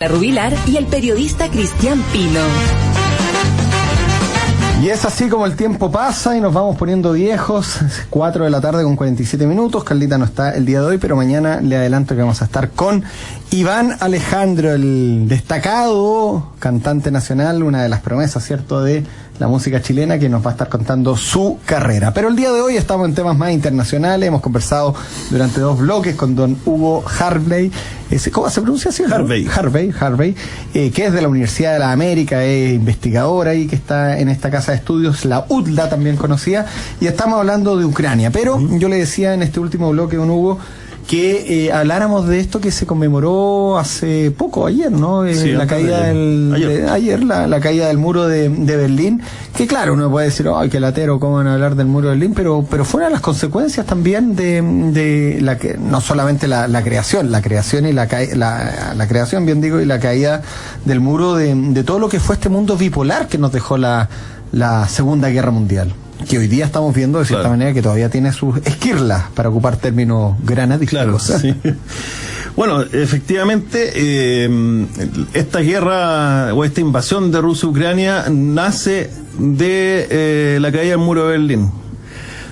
Rubilar y el periodista Cristian Pino. Y es así como el tiempo pasa y nos vamos poniendo viejos. 4 de la tarde con 47 minutos. Carlita no está el día de hoy, pero mañana le adelanto que vamos a estar con Iván Alejandro, el destacado cantante nacional, una de las promesas, ¿cierto?, de la música chilena, que nos va a estar contando su carrera. Pero el día de hoy estamos en temas más internacionales. Hemos conversado durante 2 bloques con don Hugo Harvey. ¿Cómo se pronuncia así? Harvey, que es de la Universidad de la América, es investigador ahí, que está en esta casa de estudios, la UDLA también conocida, y estamos hablando de Ucrania. Pero yo le decía en este último bloque, don Hugo, que habláramos de esto que se conmemoró hace poco, ayer, ¿no? Sí, la caída la caída del muro de Berlín, que claro, uno puede decir, ay, qué latero, cómo van a hablar del muro de Berlín, pero fue una de las consecuencias también de la que, no solamente la creación y la creación, bien digo, y la caída del muro de todo lo que fue este mundo bipolar que nos dejó la Segunda Guerra Mundial, que hoy día estamos viendo de cierta manera que todavía tiene sus esquirlas, para ocupar términos granadísticos. Claro, sí. Bueno, efectivamente, esta guerra o esta invasión de Rusia a Ucrania nace de la caída del muro de Berlín.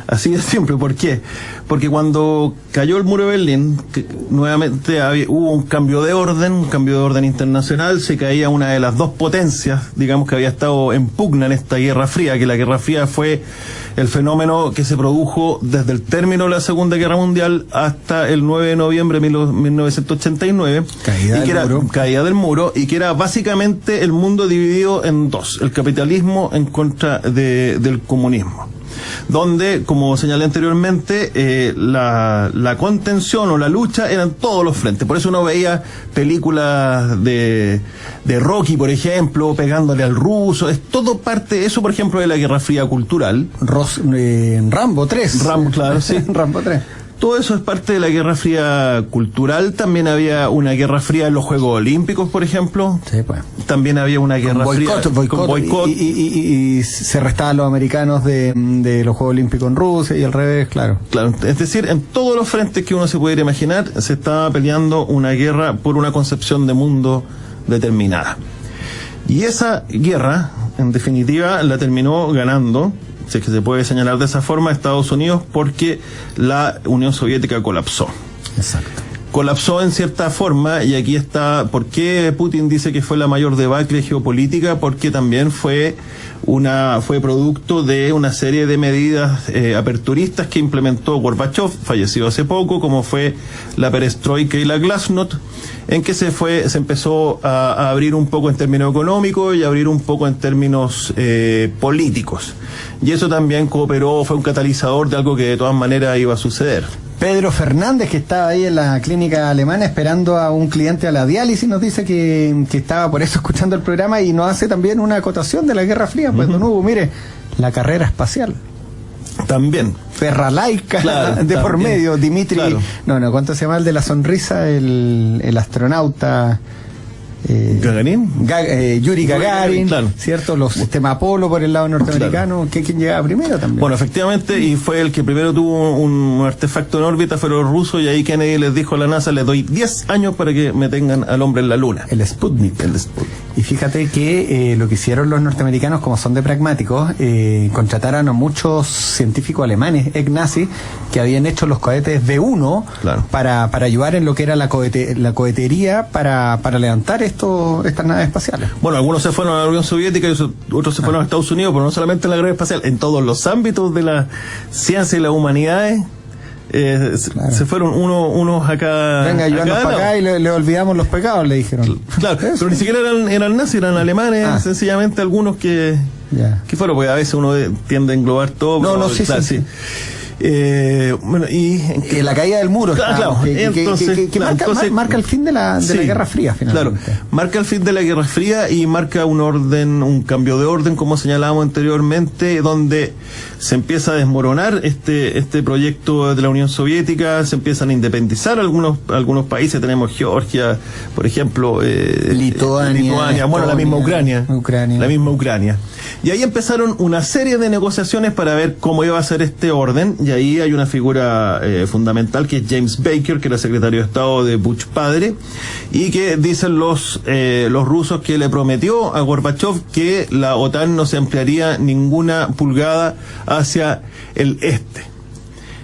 Así de simple. ¿Por qué? Porque cuando cayó el muro de Berlín, nuevamente hubo un cambio de orden internacional. Se caía una de las dos potencias, digamos, que había estado en pugna en esta Guerra Fría, que la Guerra Fría fue el fenómeno que se produjo desde el término de la Segunda Guerra Mundial hasta el 9 de noviembre de 1989. Caída del muro, y que era básicamente el mundo dividido en dos: el capitalismo en contra del comunismo, donde, como señalé anteriormente, la contención o la lucha eran todos los frentes. Por eso uno veía películas de Rocky, por ejemplo, pegándole al ruso. Es todo parte, eso por ejemplo, de la Guerra Fría cultural. Rambo 3. Claro, sí. Rambo 3. Todo eso es parte de la Guerra Fría cultural. También había una Guerra Fría en los Juegos Olímpicos, por ejemplo. Sí, pues. También había una Guerra Fría con boicot. Y se restaban los americanos de los Juegos Olímpicos en Rusia y al revés, claro. Claro, es decir, en todos los frentes que uno se pudiera imaginar, se estaba peleando una guerra por una concepción de mundo determinada. Y esa guerra, en definitiva, la terminó ganando, si es que se puede señalar de esa forma, Estados Unidos, porque la Unión Soviética colapsó. Exacto. Colapsó en cierta forma, y aquí está por qué Putin dice que fue la mayor debacle geopolítica, porque también fue producto de una serie de medidas aperturistas que implementó Gorbachev, fallecido hace poco, como fue la perestroika y la glasnost, en que se empezó a abrir un poco en términos económicos y abrir un poco en términos políticos. Y eso también cooperó, fue un catalizador de algo que de todas maneras iba a suceder. Pedro Fernández, que estaba ahí en la clínica alemana esperando a un cliente a la diálisis, nos dice que estaba por eso escuchando el programa, y nos hace también una acotación de la Guerra Fría. Pues don Hugo, mire, la carrera espacial también, perra laica, claro, de por medio, Dimitri, claro. ¿Cuánto se llama el de la sonrisa? El astronauta Yuri Gagarin, claro. ¿Cierto? Los sistema Apolo por el lado norteamericano, claro. ¿Quién llegaba primero también? Bueno, efectivamente, y fue el que primero tuvo un artefacto en órbita, fueron los rusos, y ahí Kennedy les dijo a la NASA: les doy 10 años para que me tengan al hombre en la luna. El Sputnik. Y fíjate que lo que hicieron los norteamericanos, como son de pragmáticos, contrataron a muchos científicos alemanes, ex-nazis, que habían hecho los cohetes B-1, claro, para ayudar en lo que era la cohetería para levantar estas naves espaciales. Bueno, algunos se fueron a la Unión Soviética y otros se fueron a Estados Unidos, pero no solamente en la carrera espacial, en todos los ámbitos de la ciencia y las humanidades. Claro. Se fueron unos acá. Venga, ayúdanos para acá y le olvidamos los pecados, le dijeron. Claro, pero ni siquiera eran nazis, eran alemanes, sencillamente algunos que fueron, porque a veces uno tiende a englobar todo. Sí. Bueno, y la caída del muro, claro, que marca el fin de la Guerra Fría, finalmente. Claro, marca el fin de la Guerra Fría y marca un cambio de orden, como señalábamos anteriormente, donde se empieza a desmoronar este proyecto de la Unión Soviética, se empiezan a independizar algunos países, tenemos Georgia, por ejemplo, Lituania, bueno, la misma Ucrania. La misma Ucrania. Y ahí empezaron una serie de negociaciones para ver cómo iba a ser este orden, y ahí hay una figura fundamental que es James Baker, que era secretario de Estado de Bush padre, y que dicen los rusos que le prometió a Gorbachev que la OTAN no se ampliaría ninguna pulgada hacia el este.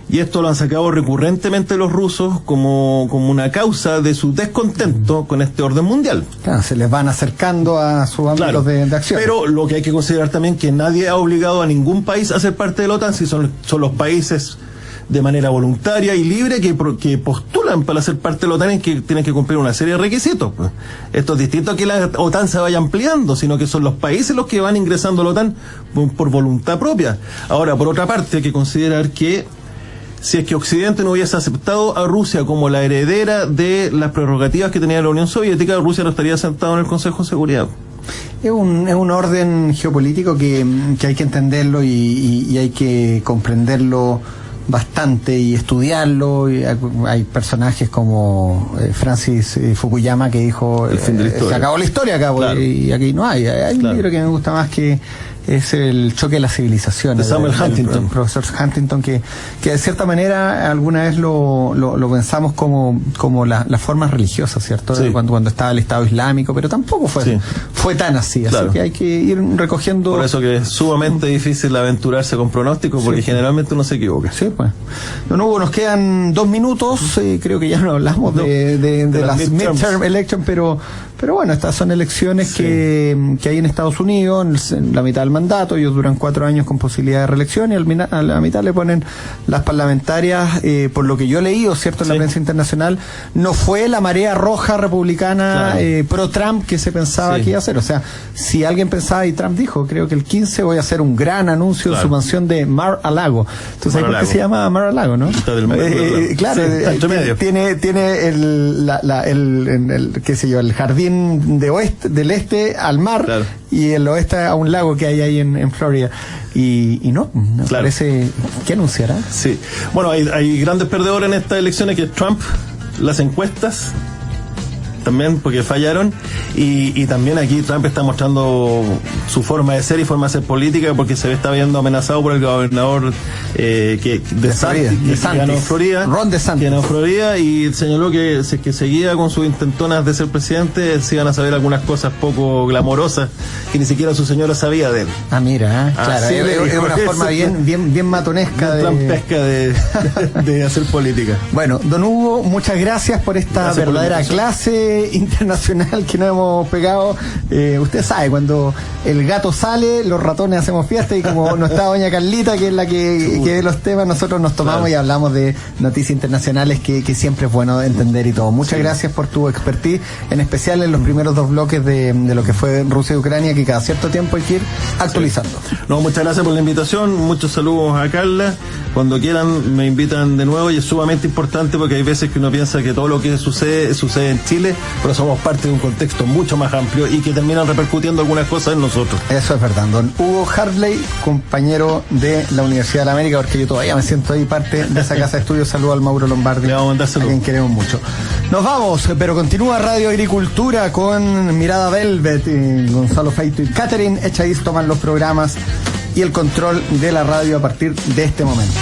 Y esto lo han sacado recurrentemente los rusos como una causa de su descontento con este orden mundial. Claro, se les van acercando a sus ámbitos de acción. Pero lo que hay que considerar también que nadie ha obligado a ningún país a ser parte de la OTAN, si son los países de manera voluntaria y libre que postulan para ser parte de la OTAN, y que tienen que cumplir una serie de requisitos. Pues. Esto es distinto a que la OTAN se vaya ampliando, sino que son los países los que van ingresando a la OTAN por voluntad propia. Ahora, por otra parte, hay que considerar que si es que Occidente no hubiese aceptado a Rusia como la heredera de las prerrogativas que tenía la Unión Soviética, Rusia no estaría sentado en el Consejo de Seguridad. Es un orden geopolítico que hay que entenderlo y hay que comprenderlo bastante y estudiarlo. Y hay personajes como Francis Fukuyama, que dijo se acabó la historia acá, claro. Y aquí no hay un libro que me gusta más, que es El choque de las civilizaciones, de Samuel Huntington, el profesor Huntington, que de cierta manera alguna vez lo pensamos como las formas religiosas, ¿cierto? Sí. Cuando estaba el Estado Islámico, pero tampoco fue tan así, claro. Así que hay que ir recogiendo. Por eso que es sumamente difícil aventurarse con pronósticos, porque generalmente uno se equivoca. Sí, pues. Don Hugo, nos quedan 2 minutos, creo que ya no hablamos de las midterm elections, pero bueno, estas son elecciones que hay en Estados Unidos, en la mitad del mandato. Ellos duran 4 años con posibilidad de reelección, y a la mitad le ponen las parlamentarias. Por lo que yo he leído, ¿cierto?, en la prensa internacional, no fue la marea roja republicana pro-Trump que se pensaba que iba a ser. O sea, si alguien pensaba, y Trump dijo, creo que el 15 voy a hacer un gran anuncio en su mansión de Mar-a-Lago. Entonces, ¿sabes por qué se llama Mar-a-Lago, no? Claro, tiene el qué sé yo, el jardín del este al mar, y el oeste a un lago que hay ahí en Florida. Y no, me parece, ¿qué anunciará? Sí, bueno, hay grandes perdedores en estas elecciones, que es Trump, las encuestas también, porque fallaron, y también aquí Trump está mostrando su forma de ser y forma de hacer política, porque se está viendo amenazado por el gobernador de Florida, Ron DeSantis, que ganó Florida, y señaló que si es que seguía con sus intentonas de ser presidente, se iban a saber algunas cosas poco glamorosas que ni siquiera su señora sabía de él. Ah, mira, claro, es una forma bien matonesca, trampesca de hacer política. Bueno, don Hugo, muchas gracias por esta verdadera clase internacional que nos hemos pegado. Usted sabe, cuando el gato sale, los ratones hacemos fiesta, y como no está doña Carlita, que es la que ve los temas, nosotros nos tomamos y hablamos de noticias internacionales, que siempre es bueno entender y todo. Muchas gracias por tu expertise, en especial en los primeros 2 bloques de lo que fue Rusia y Ucrania, que cada cierto tiempo hay que ir actualizando. No, muchas gracias por la invitación, muchos saludos a Carla. Cuando quieran me invitan de nuevo, y es sumamente importante, porque hay veces que uno piensa que todo lo que sucede en Chile, pero somos parte de un contexto mucho más amplio y que terminan repercutiendo algunas cosas en nosotros. Eso es verdad. Don Hugo Hartley, compañero de la Universidad de la América, porque yo todavía me siento ahí parte de esa casa de estudios. Saludo al Mauro Lombardi, le vamos a mandar saludos, a quien queremos mucho. Nos vamos, pero continúa Radio Agricultura con Mirada Velvet, Gonzalo Feito y Catherine Echaíz toman los programas y el control de la radio a partir de este momento.